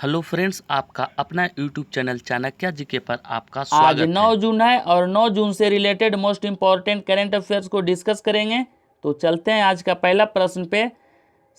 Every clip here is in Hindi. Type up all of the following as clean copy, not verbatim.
हेलो फ्रेंड्स, आपका अपना यूट्यूब चैनल चाणक्य जीके पर आपका आज स्वागत 9 है। जून है और 9 जून से related most important current affairs को डिस्कस करेंगे। तो चलते हैं आज का पहला प्रश्न पे।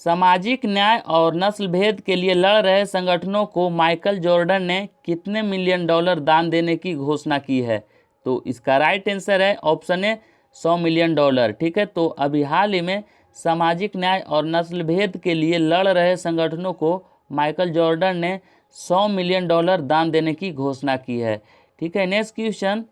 सामाजिक न्याय और नस्ल भेद के लिए लड़ रहे संगठनों को माइकल जॉर्डन ने कितने मिलियन डॉलर दान देने की घोषणा की है? तो इसका राइट आंसर है ऑप्शन ए 100 मिलियन डॉलर। ठीक है, तो अभी हाल ही में सामाजिक न्याय और नस्ल भेद के लिए लड़ रहे संगठनों को माइकल जॉर्डन ने 100 मिलियन डॉलर दान देने की घोषणा की है। ठीक है, नेक्स्ट क्वेश्चन।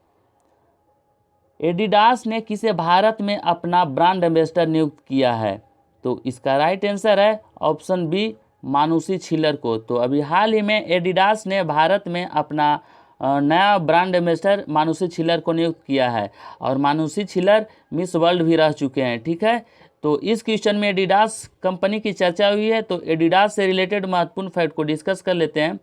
एडिडास ने किसे भारत में अपना ब्रांड एम्बेसडर नियुक्त किया है? तो इसका राइट आंसर है ऑप्शन बी मानुषी छिल्लर को। तो अभी हाल ही में एडिडास ने भारत में अपना नया ब्रांड एम्बेसडर मानुषी छिल्लर को नियुक्त किया है और मानुषी छिल्लर मिस वर्ल्ड भी रह चुके हैं। ठीक है, तो इस क्वेश्चन में एडिडास कंपनी की चर्चा हुई है, तो एडिडास से रिलेटेड महत्वपूर्ण फैक्ट को डिस्कस कर लेते हैं।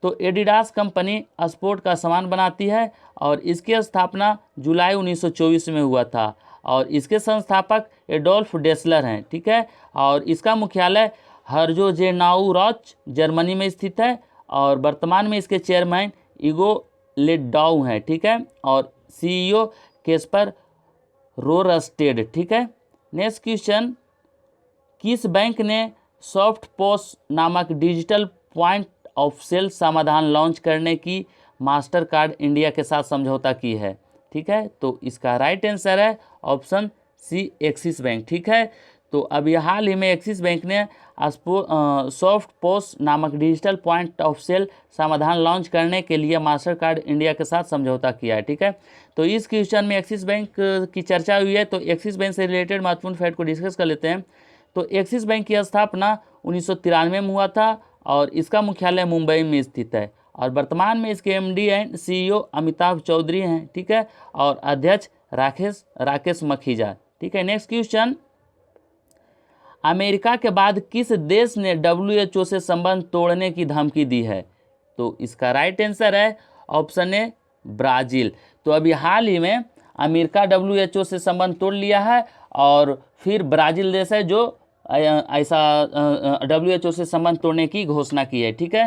तो एडिडास कंपनी स्पोर्ट का सामान बनाती है और इसकी स्थापना जुलाई 1924 में हुआ था और इसके संस्थापक एडोल्फ डेसलर हैं। ठीक है, और इसका मुख्यालय हर्जोजेनाउरॉच जर्मनी में स्थित है और वर्तमान में इसके चेयरमैन इगो लेडाउ हैं। ठीक है, और सीईओ केस्पर रोरस्टेड। ठीक है, नेक्स्ट क्वेश्चन। किस बैंक ने सॉफ्ट पोस नामक डिजिटल पॉइंट ऑफ सेल समाधान लॉन्च करने की मास्टर कार्ड इंडिया के साथ समझौता की है? ठीक है, तो इसका राइट आंसर है ऑप्शन सी एक्सिस बैंक। ठीक है, तो अभी हाल ही में एक्सिस बैंक ने सॉफ्ट पोस नामक डिजिटल पॉइंट ऑफ सेल समाधान लॉन्च करने के लिए मास्टर कार्ड इंडिया के साथ समझौता किया है। ठीक है, तो इस क्वेश्चन में एक्सिस बैंक की चर्चा हुई है, तो एक्सिस बैंक से रिलेटेड महत्वपूर्ण फैक्ट को डिस्कस कर लेते हैं। तो एक्सिस बैंक की स्थापना 1993 में हुआ था और इसका मुख्यालय मुंबई में स्थित है और वर्तमान में इसके MD and CEO Amitabh Chaudhary हैं। ठीक है, और अध्यक्ष राकेश मखीजा। ठीक है, नेक्स्ट क्वेश्चन। अमेरिका के बाद किस देश ने डब्ल्यूएचओ से संबंध तोड़ने की धमकी दी है? तो इसका राइट आंसर है ऑप्शन ए ब्राज़ील। तो अभी हाल ही में अमेरिका डब्ल्यूएचओ से संबंध तोड़ लिया है और फिर ब्राज़ील देश है जो ऐसा डब्ल्यूएचओ से संबंध तोड़ने की घोषणा की है। ठीक है,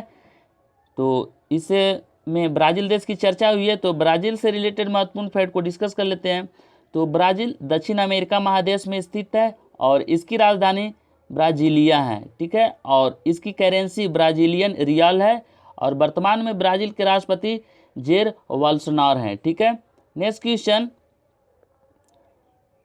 तो इसे में ब्राज़ील देश की चर्चा हुई है, तो ब्राज़ील से रिलेटेड महत्वपूर्ण फैक्ट को डिस्कस कर लेते हैं। तो ब्राज़ील दक्षिण अमेरिका महादेश में स्थित है और इसकी राजधानी ब्राजीलिया है। ठीक है, और इसकी करेंसी ब्राजीलियन रियल है और वर्तमान में ब्राज़ील के राष्ट्रपति जेर बोल्सोनारो हैं। ठीक है, नेक्स्ट क्वेश्चन।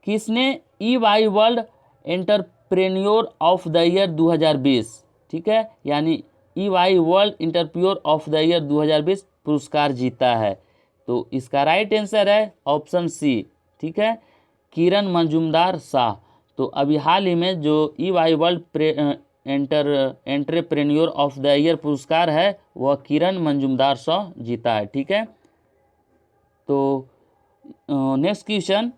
किसने EY world entrepreneur of the year 2020, ठीक है, यानी EY world entrepreneur of the year 2020 पुरस्कार जीता है? तो इसका राइट आंसर है ऑप्शन सी। ठीक है, किरण मंजुमदार शाह। तो अभी हाल ही में जो EY world entrepreneur of the year पुरस्कार है वह किरण मंजुमदार शाह जीता है। ठीक है, तो नेक्स्ट क्वेश्चन।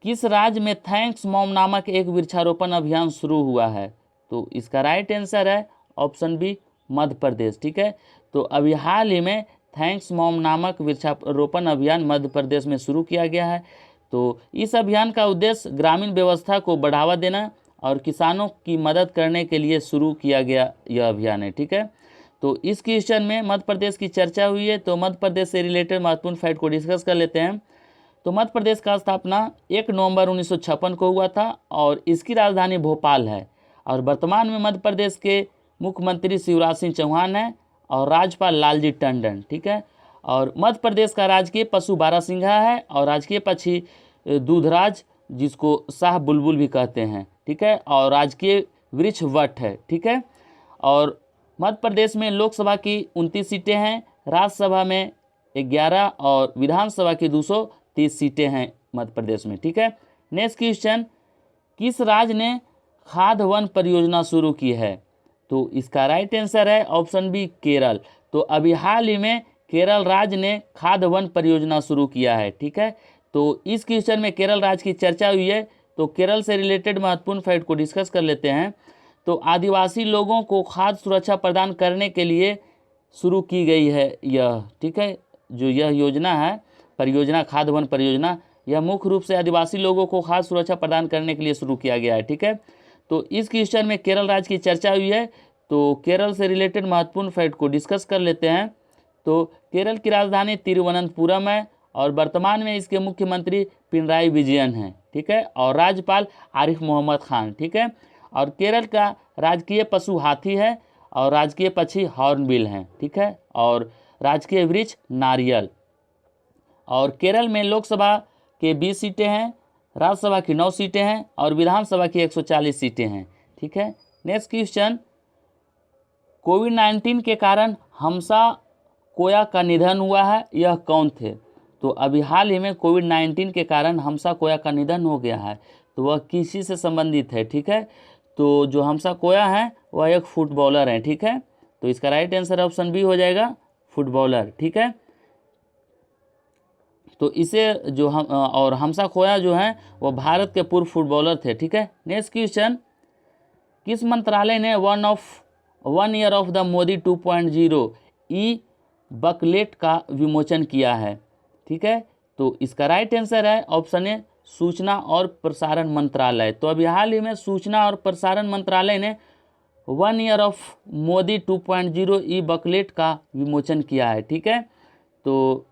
किस राज्य में थैंक्स मॉम नामक एक वृक्षारोपण अभियान शुरू हुआ है? तो इसका राइट आंसर है ऑप्शन बी मध्य प्रदेश। ठीक है, तो अभी हाल ही में थैंक्स मॉम नामक वृक्षारोपण अभियान मध्य प्रदेश में शुरू किया गया है। तो इस अभियान का उद्देश्य ग्रामीण व्यवस्था को बढ़ावा देना और किसानों की मदद करने के लिए शुरू किया गया यह अभियान है। ठीक है, तो इस क्वेश्चन में मध्य प्रदेश की चर्चा हुई है, तो मध्य प्रदेश से रिलेटेड महत्वपूर्ण फैक्ट को डिस्कस कर लेते हैं। तो मध्य प्रदेश का स्थापना 1 नवंबर 1956 को हुआ था और इसकी राजधानी भोपाल है और वर्तमान में मध्य प्रदेश के मुख्यमंत्री शिवराज सिंह चौहान हैं और राज्यपाल लालजी टंडन। ठीक है, और मध्य प्रदेश का राजकीय पशु बारहसिंघा है और राजकीय पक्षी दूधराज, जिसको शाह बुलबुल भी कहते हैं। ठीक है, और राजकीय वृक्ष वट है। ठीक है, और मध्य प्रदेश में लोकसभा की 29 सीटें हैं, राज्यसभा में 11 और विधानसभा की 230 सीटें हैं मध्य प्रदेश में। ठीक है, नेक्स्ट क्वेश्चन। किस राज्य ने खाद्य वन परियोजना शुरू की है? तो इसका राइट आंसर है ऑप्शन बी केरल। तो अभी हाल ही में केरल राज्य ने खाद्य वन परियोजना शुरू किया है। ठीक है, तो इस क्वेश्चन में केरल राज्य की चर्चा हुई है, तो केरल से रिलेटेड महत्वपूर्ण फैक्ट को डिस्कस कर लेते हैं। तो आदिवासी लोगों को खाद्य सुरक्षा प्रदान करने के लिए शुरू की गई है यह। ठीक है, जो यह योजना है परियोजना खाद्य वन परियोजना, यह मुख्य रूप से आदिवासी लोगों को खाद्य सुरक्षा प्रदान करने के लिए शुरू किया गया है। ठीक है, तो इस क्वेश्चन में केरल राज्य की चर्चा हुई है, तो केरल से रिलेटेड महत्वपूर्ण फैक्ट को डिस्कस कर लेते हैं। तो केरल की राजधानी तिरुवनंतपुरम है और वर्तमान में इसके मुख्यमंत्री पिनराई विजयन हैं, ठीक है, और राज्यपाल आरिफ मोहम्मद खान, ठीक है। और केरल का राजकीय पशु हाथी है और राजकीय पक्षी हॉर्नबिल हैं, ठीक है, और राजकीय वृक्ष नारियल। और केरल में लोकसभा के 20 सीटें हैं, राज्यसभा की 9 सीटें हैं और विधानसभा की 140 सीटें हैं, ठीक है। नेक्स्ट क्वेश्चन, कोविड-19 के कारण हमसा कोया का निधन हुआ है, यह कौन थे? तो अभी हाल ही में कोविड-19 के कारण हमसा कोया का निधन हो गया है, तो वह किसी से संबंधित है, ठीक है। तो जो हमसा कोया है वह एक फुटबॉलर हैं, ठीक है। तो इसका राइट आंसर ऑप्शन बी हो जाएगा, फुटबॉलर, ठीक है। तो इसे जो हम और हमसा खोया जो हैं वो भारत के पूर्व फुटबॉलर थे, ठीक है। नेक्स्ट क्वेश्चन, किस मंत्रालय ने 1 ईयर ऑफ द मोदी 2.0 ई बकलेट का विमोचन किया है, ठीक है। तो इसका राइट आंसर है ऑप्शन ए, सूचना और प्रसारण मंत्रालय। तो अभी हाल ही में सूचना और प्रसारण मंत्रालय ने 1 ईयर ऑफ मोदी 2.0 ई बकलेट का विमोचन किया है, ठीक है। तो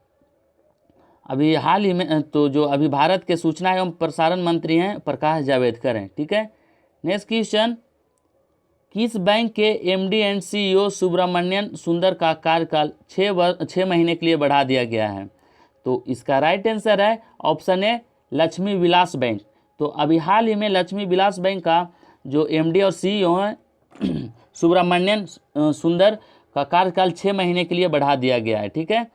अभी हाल ही में तो जो अभी भारत के सूचना एवं प्रसारण मंत्री हैं प्रकाश जावड़ेकर हैं, ठीक है। नेक्स्ट क्वेश्चन, किस बैंक के एमडी एंड सीईओ सुब्रमण्यन सुंदर का कार्यकाल 6 महीने के लिए बढ़ा दिया गया है? तो इसका राइट आंसर है option A, Lakshmi Vilas bank. तो अभी हाल ही में लक्ष्मी विलास बैंक का जो एमडी और सीईओ हैं सुब्रमण्यन सुंदर का कार्यकाल 6 महीने के लिए बढ़ा दिया गया है, ठीक है।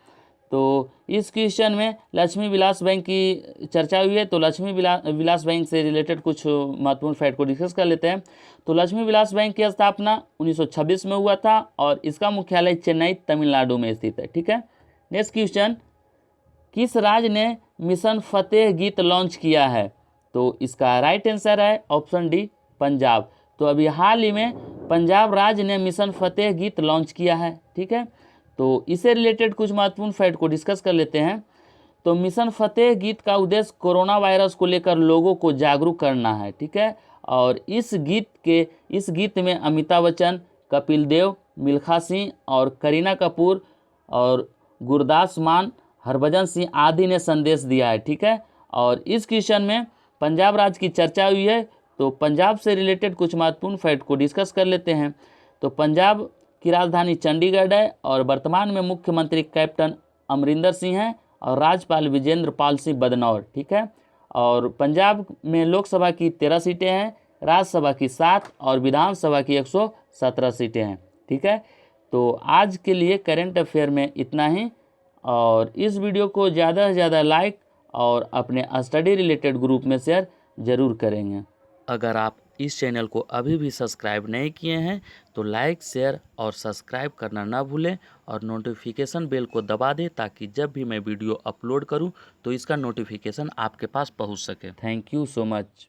तो इस क्वेश्चन में लक्ष्मी विलास बैंक की चर्चा हुई है, तो लक्ष्मी विलास बैंक से रिलेटेड कुछ महत्वपूर्ण फैक्ट को डिस्कस कर लेते हैं। तो लक्ष्मी विलास बैंक की स्थापना 1926 में हुआ था और इसका मुख्यालय चेन्नई तमिलनाडु में स्थित है, ठीक है। नेक्स्ट क्वेश्चन, किस राज्य ने मिशन फतेह गीत लॉन्च किया है? तो इसका राइट आंसर है ऑप्शन डी, पंजाब। तो अभी हाल ही में पंजाब राज्य ने मिशन फतेह गीत लॉन्च किया है, ठीक है। तो इससे रिलेटेड कुछ महत्वपूर्ण फैक्ट को डिस्कस कर लेते हैं। तो मिशन फतेह गीत का उद्देश्य कोरोना वायरस को लेकर लोगों को जागरूक करना है, ठीक है। और इस गीत में अमिताभ बच्चन, कपिल देव, मिल्खा सिंह और करीना कपूर और गुरदास मान, हरभजन सिंह आदि ने संदेश दिया है, ठीक है। और इस क्वेश्चन में पंजाब राज्य की चर्चा हुई है, तो पंजाब से रिलेटेड कुछ महत्वपूर्ण फैक्ट को डिस्कस कर लेते हैं। तो पंजाब की राजधानी चंडीगढ़ है और वर्तमान में मुख्यमंत्री कैप्टन अमरिंदर सिंह हैं और राज्यपाल विजेंद्र पाल सिंह बदनौर, ठीक है। और पंजाब में लोकसभा की 13 सीटें हैं, राज्यसभा की 7 और विधानसभा की 117 सीटें हैं, ठीक है। तो आज के लिए करंट अफेयर में इतना ही, और इस वीडियो को ज़्यादा से ज़्यादा लाइक और अपने स्टडी रिलेटेड ग्रुप में शेयर ज़रूर करेंगे। अगर आप इस चैनल को अभी भी सब्सक्राइब नहीं किए हैं तो लाइक, शेयर और सब्सक्राइब करना ना भूलें और नोटिफिकेशन बेल को दबा दें ताकि जब भी मैं वीडियो अपलोड करूं तो इसका नोटिफिकेशन आपके पास पहुंच सके। Thank you so much.